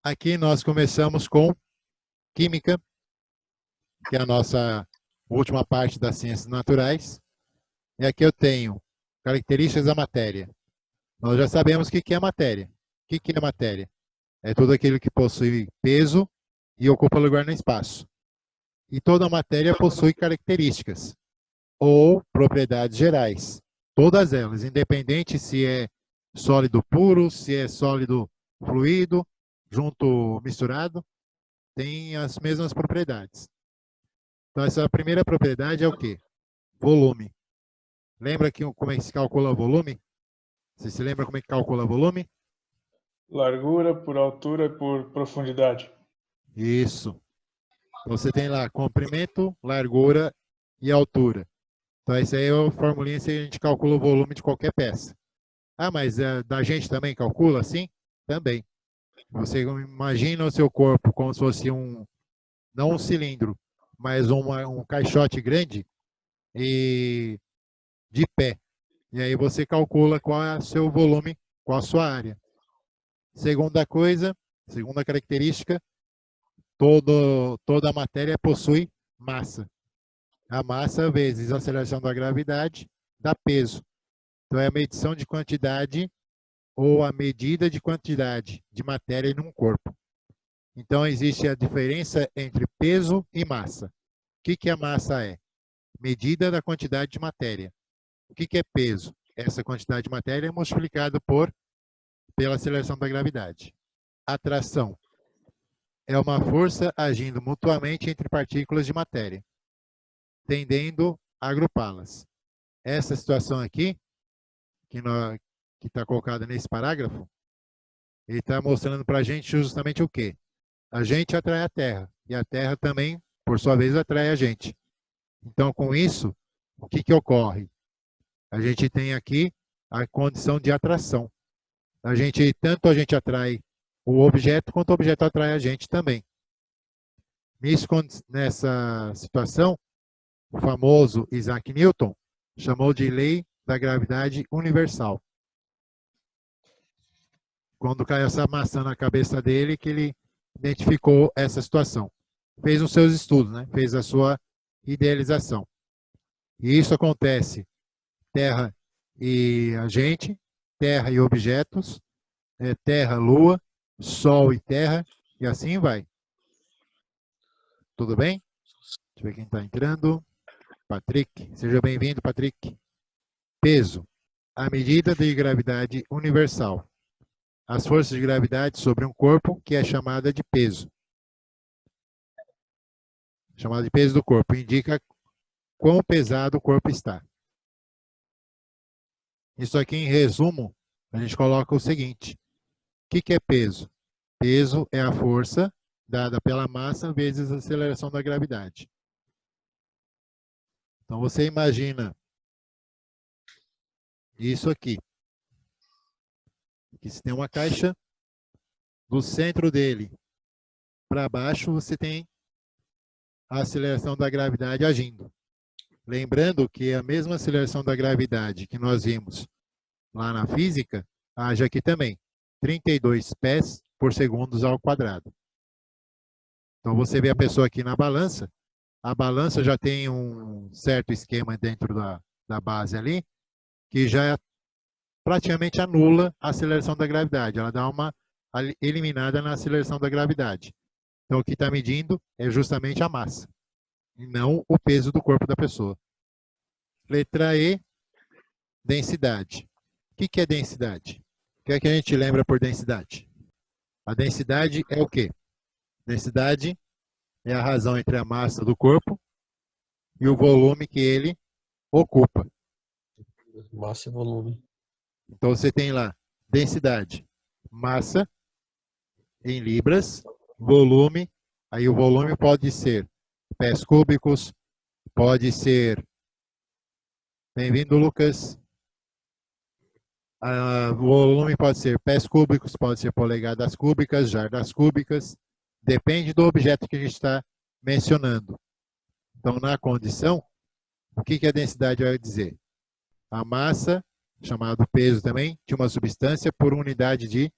Aqui nós começamos com Química, que é a nossa última parte das ciências naturais. E aqui eu tenho características da matéria. Nós já sabemos o que é matéria. O que é matéria? É tudo aquilo que possui peso e ocupa lugar no espaço. E toda matéria possui características ou propriedades gerais. Todas elas, independente se é sólido puro, se é sólido fluido, junto misturado, tem as mesmas propriedades. Então, essa primeira propriedade é o quê? Volume. Lembra como é que se calcula volume? Você se lembra como é que calcula volume? Largura por altura por profundidade. Isso. Então, você tem lá comprimento, largura e altura. Então, essa aí é a formulinha que a gente calcula o volume de qualquer peça. Ah, mas da gente também calcula assim? Também. Você imagina o seu corpo como se fosse não um cilindro, mas um caixote grande e de pé. E aí você calcula qual é o seu volume, qual a sua área. Segunda característica, toda a matéria possui massa. A massa vezes a aceleração da gravidade dá peso. Então é a medição de quantidade ou a medida de quantidade de matéria em um corpo. Então existe a diferença entre peso e massa. O que a massa é? Medida da quantidade de matéria. O que é peso? Essa quantidade de matéria é multiplicada pela aceleração da gravidade. Atração é uma força agindo mutuamente entre partículas de matéria, tendendo a agrupá-las. Essa situação aqui, que está colocada nesse parágrafo, ele está mostrando para a gente justamente o quê? A gente atrai a Terra, e a Terra também, por sua vez, atrai a gente. Então, com isso, o que ocorre? A gente tem aqui a condição de atração. Tanto a gente atrai o objeto, quanto o objeto atrai a gente também. Nessa situação, o famoso Isaac Newton chamou de lei da gravidade universal. Quando caiu essa maçã na cabeça dele, que ele identificou essa situação. Fez os seus estudos, né? Fez a sua idealização. E isso acontece Terra e a gente, Terra e objetos, Terra, Lua, Sol e Terra, e assim vai. Tudo bem? Deixa eu ver quem está entrando. Patrick, seja bem-vindo, Patrick. Peso, a medida de gravidade universal. As forças de gravidade sobre um corpo que é chamada de peso. Chamada de peso do corpo. Indica quão pesado o corpo está. Isso aqui, em resumo, a gente coloca o seguinte. O que é peso? Peso é a força dada pela massa vezes a aceleração da gravidade. Então, você imagina isso aqui. Que se tem uma caixa, do centro dele para baixo, você tem a aceleração da gravidade agindo. Lembrando que a mesma aceleração da gravidade que nós vimos lá na física, age aqui também. 32 pés por segundo ao quadrado. Então, você vê a pessoa aqui na balança, a balança já tem um certo esquema dentro da base ali, que já praticamente anula a aceleração da gravidade. Ela dá uma eliminada na aceleração da gravidade. Então, o que está medindo é justamente a massa, e não o peso do corpo da pessoa. Letra E, densidade. O que é densidade? O que é que a gente lembra por densidade? A densidade é o quê? Densidade é a razão entre a massa do corpo e o volume que ele ocupa. Massa e volume. Então, você tem lá densidade, massa em libras, volume. Aí o volume pode ser pés cúbicos, pode ser... Bem-vindo, Lucas. O volume pode ser pés cúbicos, pode ser polegadas cúbicas, jardas cúbicas. Depende do objeto que a gente está mencionando. Então, na condição, o que a densidade vai dizer? A massa, chamado peso também, de uma substância por unidade de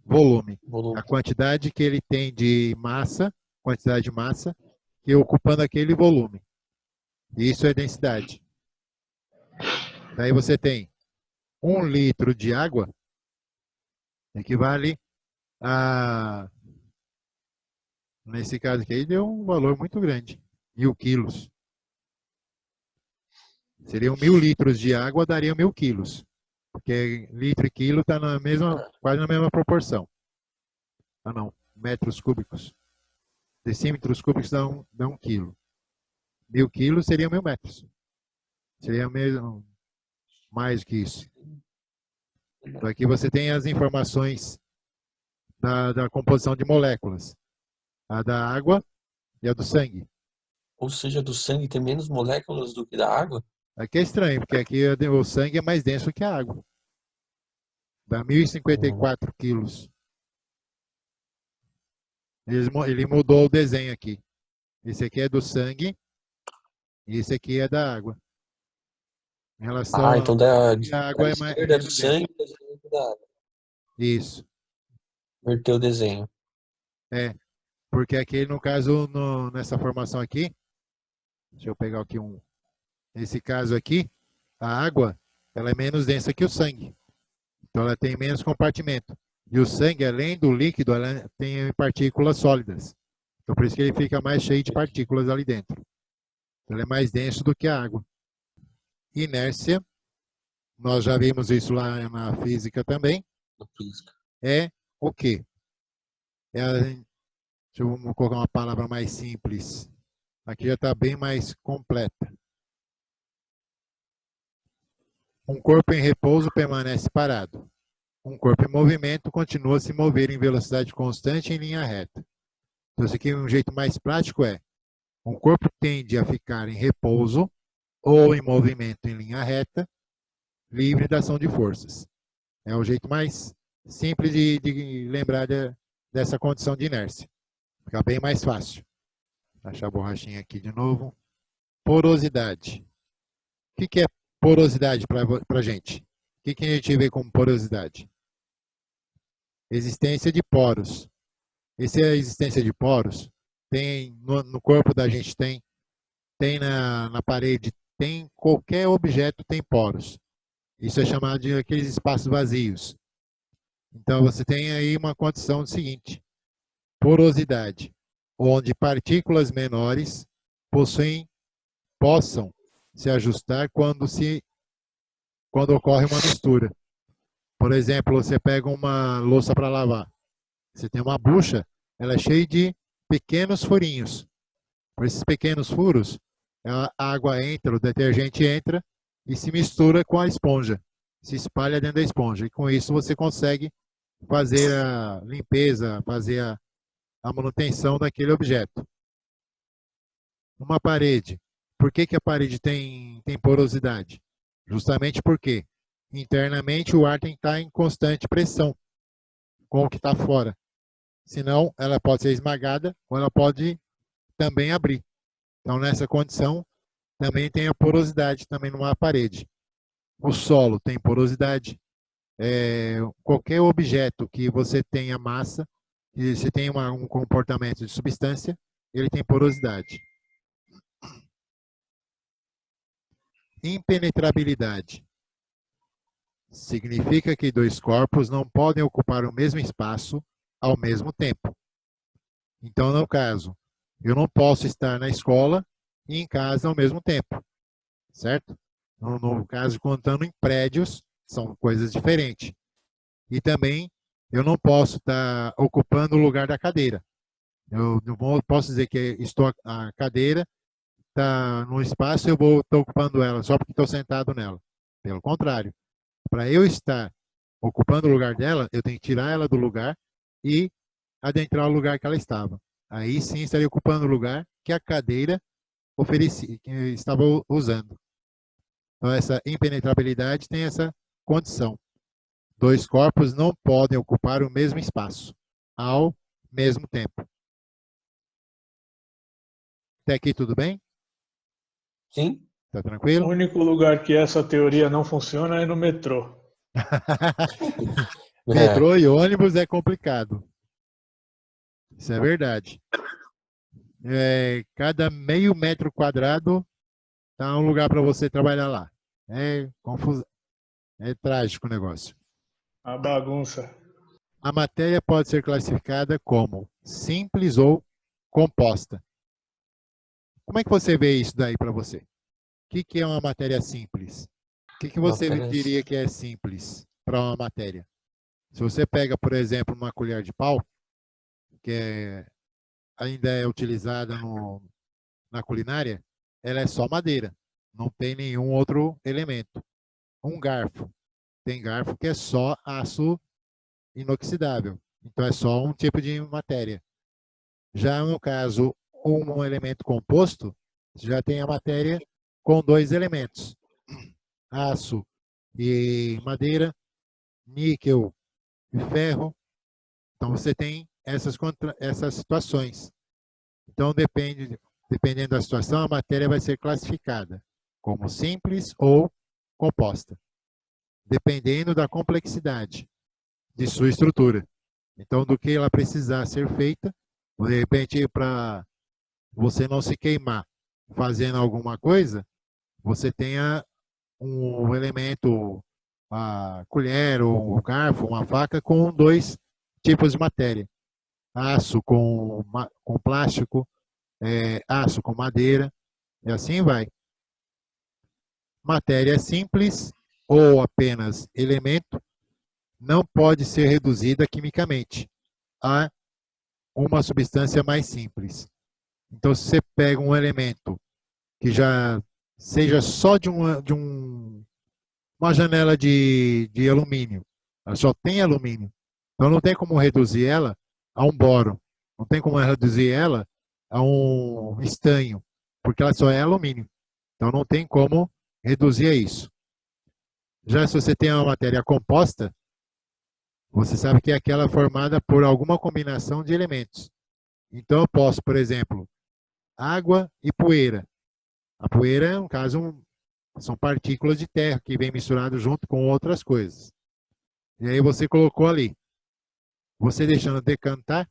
volume. Volume. A quantidade que ele tem de massa, quantidade de massa, que ocupando aquele volume. Isso é densidade. Daí você tem 1 litro de água, equivale a, nesse caso aqui, deu um valor muito grande, 1000 quilos. Seriam 1000 litros de água, daria 1000 quilos. Porque litro e quilo está na mesma, quase na mesma proporção. Ah, não, metros cúbicos. Decímetros cúbicos dá 1 quilo. 1000 quilos seriam 1000 metros. Seria mesmo mais que isso. Então aqui você tem as informações da composição de moléculas. A da água e a do sangue. Ou seja, do sangue tem menos moléculas do que da água? Aqui é estranho, porque aqui o sangue é mais denso que a água. Dá 1054 quilos. Ele mudou o desenho aqui. Esse aqui é do sangue e esse aqui é da água. Em relação então da a água é esquerda é do menos sangue densa. e da direita da água. Isso. Inverteu o desenho. Porque aqui, no caso, nessa formação aqui, deixa eu pegar aqui nesse caso aqui, a água, ela é menos densa que o sangue. Então ela tem menos compartimento. E o sangue, além do líquido, ela tem partículas sólidas. Então por isso que ele fica mais cheio de partículas ali dentro. Ele é mais denso do que a água. Inércia, nós já vimos isso lá na física também, Na física. é o quê? Deixa eu colocar uma palavra mais simples. Aqui já está bem mais completa. Um corpo em repouso permanece parado. Um corpo em movimento continua a se mover em velocidade constante em linha reta. Então, isso aqui, um jeito mais prático é: um corpo tende a ficar em repouso ou em movimento em linha reta, livre da ação de forças. É o jeito mais simples de lembrar dessa condição de inércia. Fica bem mais fácil. Vou achar a borrachinha aqui de novo. Porosidade. O que é porosidade para a gente? O que a gente vê como porosidade? Existência de poros. Essa é a existência de poros. Tem no corpo da gente, tem na parede, tem qualquer objeto tem poros. Isso é chamado de aqueles espaços vazios. Então você tem aí uma condição seguinte: porosidade, onde partículas menores possam se ajustar quando ocorre uma mistura. Por exemplo, você pega uma louça para lavar. Você tem uma bucha, ela é cheia de pequenos furinhos. Por esses pequenos furos, a água entra, o detergente entra e se mistura com a esponja. Se espalha dentro da esponja. E com isso você consegue fazer a limpeza, fazer a manutenção daquele objeto. Uma parede. Por que a parede tem porosidade? Justamente porque internamente o ar tem que estar em constante pressão com o que está fora. Senão, ela pode ser esmagada ou ela pode também abrir. Então, nessa condição, também tem a porosidade também numa parede. O solo tem porosidade. Qualquer objeto que você tenha massa, e você tem um comportamento de substância, ele tem porosidade. Impenetrabilidade. Significa que dois corpos não podem ocupar o mesmo espaço ao mesmo tempo. Então, no caso, eu não posso estar na escola e em casa ao mesmo tempo, certo? No caso, contando em prédios, são coisas diferentes. E também, eu não posso estar ocupando o lugar da cadeira. Eu não posso dizer que a cadeira está no espaço e eu vou estar ocupando ela só porque estou sentado nela. Pelo contrário, para eu estar ocupando o lugar dela, eu tenho que tirar ela do lugar e adentrar o lugar que ela estava. Aí sim estaria ocupando o lugar que a cadeira que estava usando. Então essa impenetrabilidade tem essa condição. Dois corpos não podem ocupar o mesmo espaço ao mesmo tempo. Até aqui tudo bem? Sim. Tá O tranquilo? único lugar que essa teoria não funciona é no metrô. Metrô e ônibus é complicado. Isso é verdade. Cada meio metro quadrado tá um lugar para você trabalhar lá. É confuso, é trágico o negócio. A bagunça. A matéria pode ser classificada como simples ou composta. Como é que você vê isso daí para você? O que é uma matéria simples? O que você Matérias. diria que é simples para uma matéria? Se você pega, por exemplo, uma colher de pau, que ainda é utilizada na culinária, ela é só madeira, não tem nenhum outro elemento. Um garfo, tem garfo que é só aço inoxidável, então é só um tipo de matéria. Já no caso, um elemento composto, já tem a matéria com dois elementos, aço e madeira, níquel e ferro. Então você tem essas situações. Então dependendo da situação, a matéria vai ser classificada como simples ou composta, dependendo da complexidade de sua estrutura. Então, do que ela precisar ser feita, de repente, para você não se queimar fazendo alguma coisa, você tenha um elemento, a colher ou o garfo, uma faca com dois tipos de matéria. Aço com plástico, aço com madeira, e assim vai. Matéria simples ou apenas elemento não pode ser reduzida quimicamente a uma substância mais simples. Então, se você pega um elemento que já seja só uma janela de alumínio, ela só tem alumínio, então não tem como reduzir ela a um boro, não tem como reduzir ela a um estanho, porque ela só é alumínio. Então não tem como reduzir a isso. Já se você tem uma matéria composta, você sabe que é aquela formada por alguma combinação de elementos. Então eu posso, por exemplo, água e poeira. A poeira, no caso, são partículas de terra que vem misturado junto com outras coisas. E aí você colocou ali. Você deixando decantar,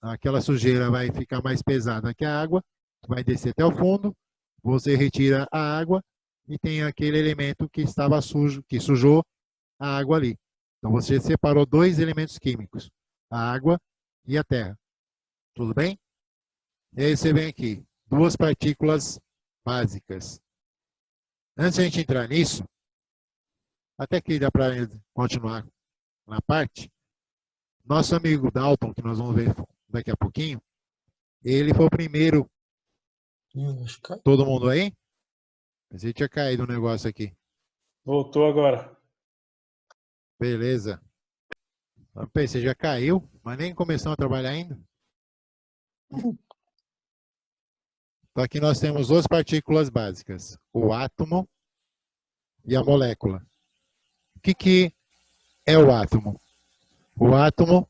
aquela sujeira vai ficar mais pesada que a água, vai descer até o fundo, você retira a água e tem aquele elemento que estava sujo, que sujou a água ali. Então você separou dois elementos químicos, a água e a terra. Tudo bem? E aí você vem aqui, duas partículas básicas. Antes de a gente entrar nisso, até que dá para continuar na parte, nosso amigo Dalton, que nós vamos ver daqui a pouquinho, ele foi o primeiro. Acho que Todo mundo aí? Pensei que tinha caído um negócio aqui. Voltou agora. Beleza. Eu pensei, já caiu, mas nem começou a trabalhar ainda. Então aqui nós temos duas partículas básicas, o átomo e a molécula. O que é o átomo? O átomo,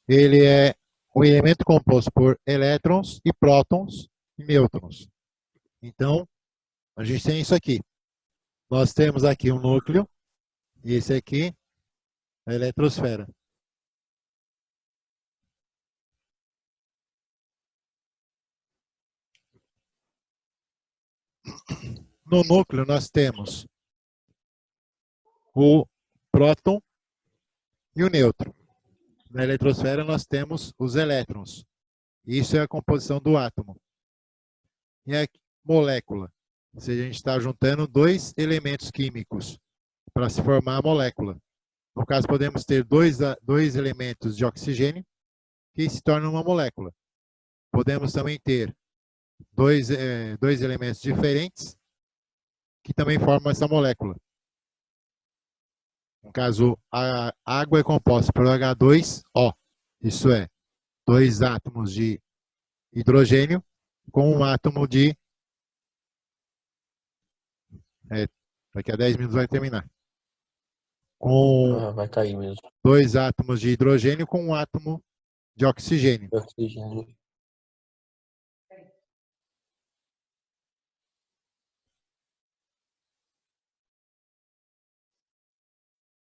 ele é um elemento composto por elétrons e prótons e nêutrons. Então, a gente tem isso aqui. Nós temos aqui um núcleo, e esse aqui é a eletrosfera. No núcleo nós temos o próton e o nêutron. Na eletrosfera nós temos os elétrons. Isso é a composição do átomo. E a molécula, ou seja, a gente está juntando dois elementos químicos para se formar a molécula. No caso, podemos ter dois elementos de oxigênio que se tornam uma molécula. Podemos também ter dois elementos diferentes que também formam essa molécula. No caso, a água é composta por H2O, isso é, dois átomos de hidrogênio com um átomo de. Daqui a 10 minutos vai terminar. Com vai cair mesmo. dois átomos de hidrogênio com um átomo de oxigênio. Oxigênio.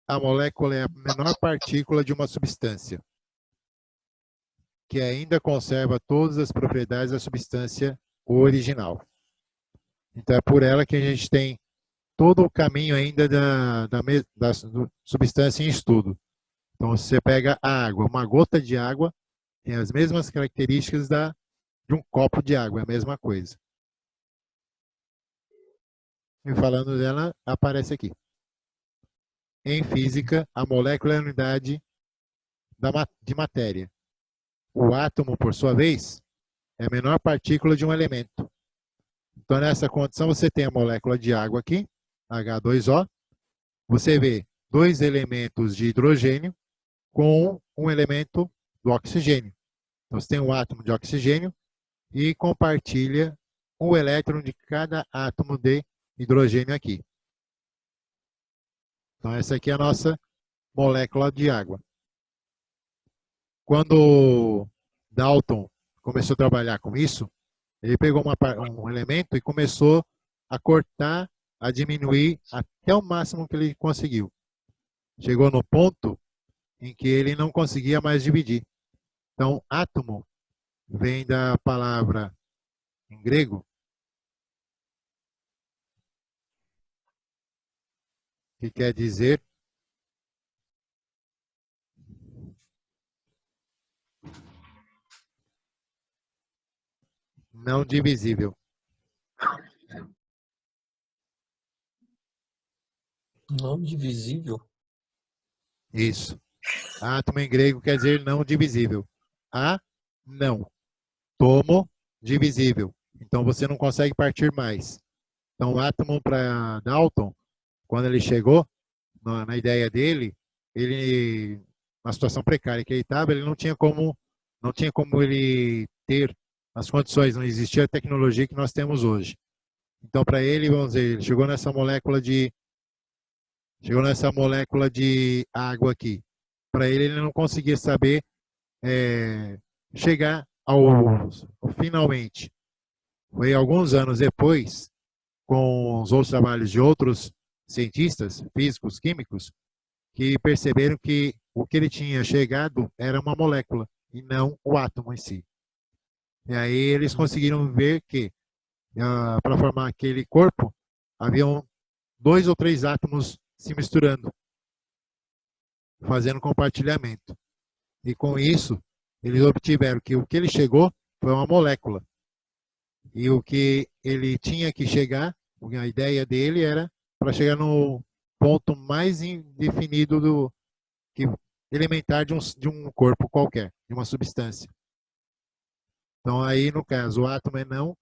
a molécula é a menor partícula de uma substância, que ainda conserva todas as propriedades da substância original. Então, é por ela que a gente tem todo o caminho ainda da substância em estudo. Então, você pega a água, uma gota de água tem as mesmas características de um copo de água, é a mesma coisa. E falando dela, aparece aqui. Em física, a molécula é a unidade de matéria. O átomo, por sua vez, é a menor partícula de um elemento. Então, nessa condição, você tem a molécula de água aqui, H2O. Você vê dois elementos de hidrogênio com um elemento do oxigênio. Então, você tem um átomo de oxigênio e compartilha um elétron de cada átomo de hidrogênio aqui. Então, essa aqui é a nossa molécula de água. Quando Dalton começou a trabalhar com isso, ele pegou um elemento e começou a cortar, a diminuir até o máximo que ele conseguiu. Chegou no ponto em que ele não conseguia mais dividir. Então, átomo vem da palavra em grego, que quer dizer não divisível. Não divisível? Isso. Átomo em grego quer dizer não divisível. A, não. Tomo, divisível. Então você não consegue partir mais. Então o átomo para Dalton, quando ele chegou, na ideia dele, ele, na situação precária que ele estava, ele não tinha como ele ter as condições, não existia a tecnologia que nós temos hoje. Então para ele, vamos dizer, ele chegou nessa molécula de água aqui. Para ele não conseguia saber chegar ao finalmente. Foi alguns anos depois, com os outros trabalhos de outros cientistas, físicos, químicos, que perceberam que o que ele tinha chegado era uma molécula e não o átomo em si. E aí eles conseguiram ver que para formar aquele corpo haviam 2 ou 3 átomos se misturando, fazendo compartilhamento. E com isso, eles obtiveram que o que ele chegou foi uma molécula. E o que ele tinha que chegar, a ideia dele era para chegar no ponto mais indefinido elementar de um corpo qualquer, de uma substância. Então aí, no caso, o átomo é não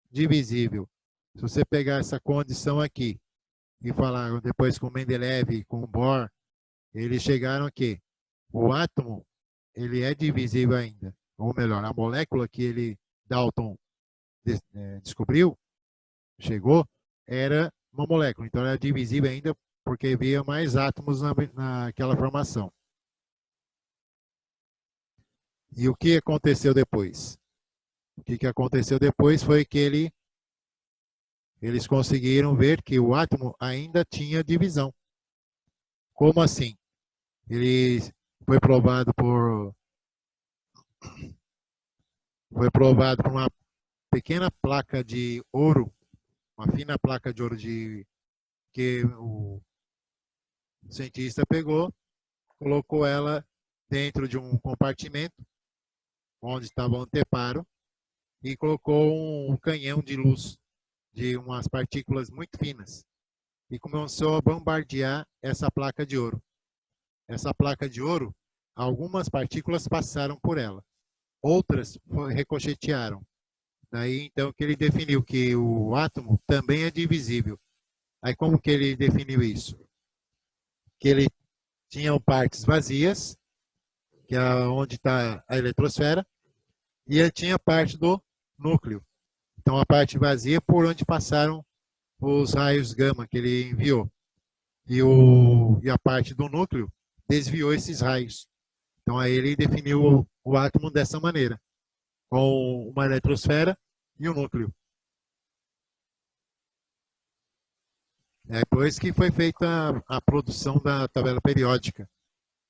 divisível. Se você pegar essa condição aqui e falar depois com Mendeleev, com Bohr, eles chegaram aqui. O átomo, ele é divisível ainda. Ou melhor, a molécula que Dalton descobriu, chegou, era uma molécula. Então, era divisível ainda porque havia mais átomos naquela formação. E o que aconteceu depois? O que aconteceu depois foi que eles conseguiram ver que o átomo ainda tinha divisão. Como assim? Ele foi provado por uma pequena placa de ouro, uma fina placa de ouro que o cientista pegou, colocou ela dentro de um compartimento onde estava o anteparo e colocou um canhão de luz de umas partículas muito finas e começou a bombardear essa placa de ouro. Essa placa de ouro, algumas partículas passaram por ela, outras ricochetearam. Daí então que ele definiu que o átomo também é divisível. Aí como que ele definiu isso? Que ele tinha partes vazias, que é onde está a eletrosfera, e ele tinha parte do núcleo. Então a parte vazia por onde passaram os raios gama que ele enviou. E a parte do núcleo desviou esses raios. Então aí ele definiu o átomo dessa maneira, com uma eletrosfera e um núcleo. É depois que foi feita a produção da tabela periódica,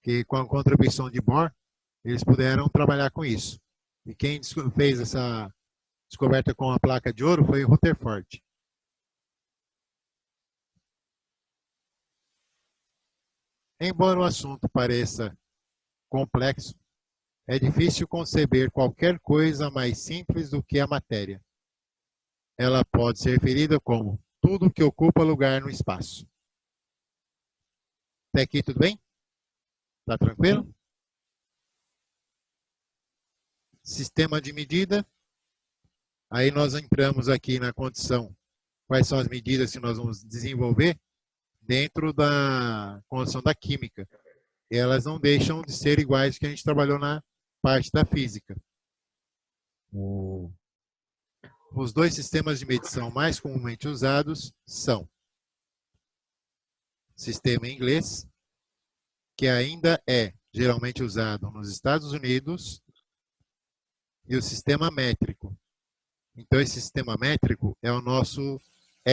que com a contribuição de Bohr, eles puderam trabalhar com isso. E quem fez essa descoberta com a placa de ouro foi Rutherford. Embora o assunto pareça complexo, é difícil conceber qualquer coisa mais simples do que a matéria. Ela pode ser referida como tudo que ocupa lugar no espaço. Até aqui tudo bem? Tá tranquilo? Sistema de medida. Aí nós entramos aqui na condição. Quais são as medidas que nós vamos desenvolver dentro da condição da química? Elas não deixam de ser iguais que a gente trabalhou na parte da física. Os dois sistemas de medição mais comumente usados são sistema inglês, que ainda é geralmente usado nos Estados Unidos, e o sistema métrico. Então, esse sistema métrico é o nosso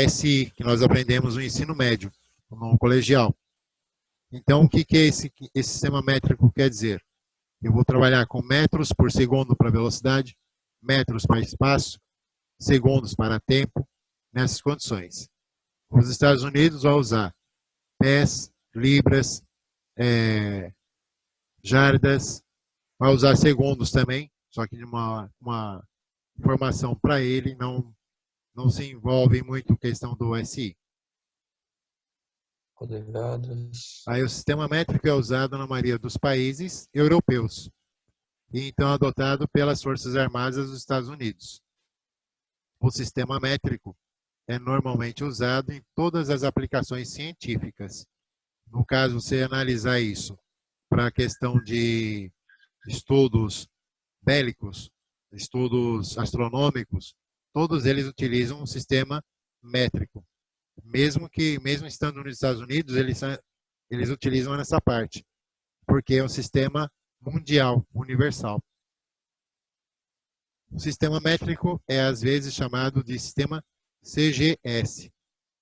SI, que nós aprendemos no ensino médio, no colegial. Então, o que esse sistema métrico quer dizer? Eu vou trabalhar com metros por segundo para velocidade, metros para espaço, segundos para tempo, nessas condições. Os Estados Unidos vão usar pés, libras, jardas, vai usar segundos também, só que de uma informação para ele não se envolve muito questão do SI. Polegadas. Aí o sistema métrico é usado na maioria dos países europeus e então adotado pelas Forças Armadas dos Estados Unidos. O sistema métrico é normalmente usado em todas as aplicações científicas. No caso, você analisar isso para a questão de estudos bélicos, estudos astronômicos, todos eles utilizam um sistema métrico. Mesmo estando nos Estados Unidos, eles utilizam nessa parte, porque é um sistema mundial, universal. O sistema métrico é às vezes chamado de sistema CGS.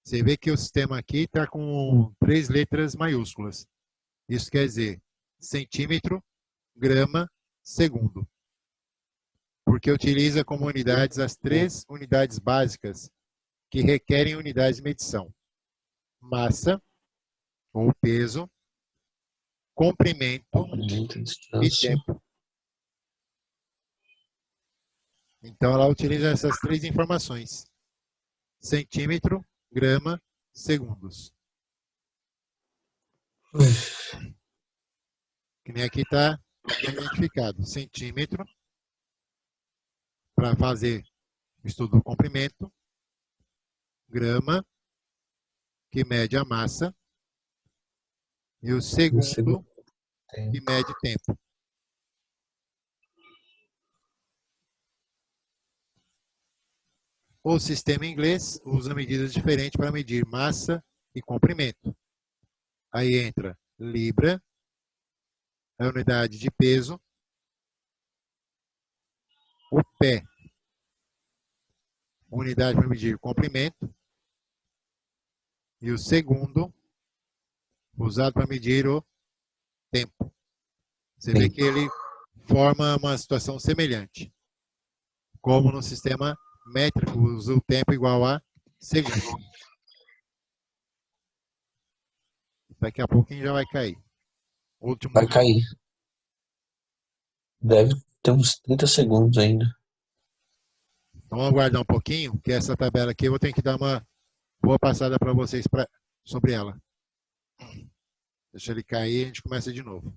Você vê que o sistema aqui está com 3 letras maiúsculas. Isso quer dizer centímetro, grama, segundo. Porque utiliza como unidades as 3 unidades básicas que requerem unidades de medição: massa, ou peso, comprimento e distância. tempo. Então, ela utiliza essas 3 informações: centímetro, grama, segundos. Que nem aqui está identificado: centímetro, para fazer o estudo do comprimento, grama, que mede a massa, e o segundo, que mede tempo. O sistema inglês usa medidas diferentes para medir massa e comprimento. Aí entra libra, a unidade de peso, o pé, unidade para medir comprimento, e o segundo, usado para medir o tempo. Você vê que ele forma uma situação semelhante. Como no sistema métrico, usa o tempo igual a segundo. Daqui a pouquinho já vai cair. Último. Vai cair. Deve ter uns 30 segundos ainda. Então, vamos aguardar um pouquinho, que essa tabela aqui eu vou ter que dar uma boa passada para vocês sobre ela. Deixa ele cair e a gente começa de novo.